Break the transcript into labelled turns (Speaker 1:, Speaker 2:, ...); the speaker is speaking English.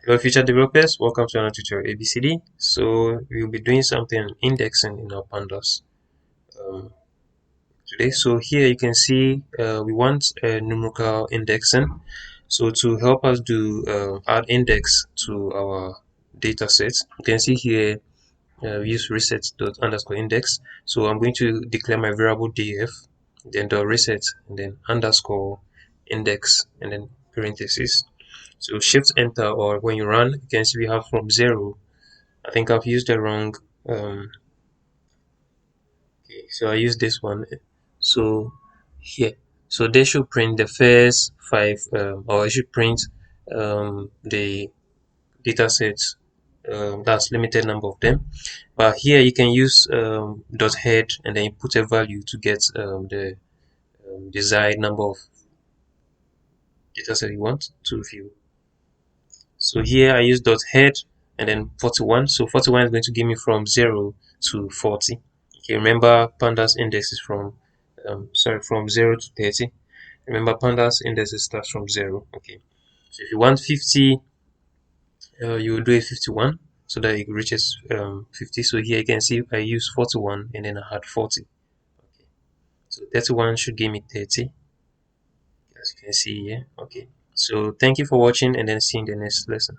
Speaker 1: Hello future developers, welcome to another tutorial ABCD. So we'll be doing something indexing in our pandas today. So here you can see we want numerical indexing. So to help us do add index to our data set, you can see here we use reset dot underscore index. So I'm going to declare my variable df, then dot reset, and then underscore index, and then parentheses. So shift enter, or when you run, you can see we have from 0. I think I've used the wrong okay, so I use this one. So here, so they should print the first 5 or I should print the data sets, that's limited number of them. But here you can use dot head, and then you put a value to get the desired number of data set you want to view. So here I use dot head and then 41. So 41 is going to give me from 0 to 40. Okay, remember pandas index is from from 0 to 30. Remember pandas index starts from 0. Okay, so if you want 50, you will do a 51 so that it reaches 50. So here you can see I use 41 and then I had 40. Okay, so 31 should give me 30, as you can see here. Okay, so thank you for watching, and then see you in the next lesson.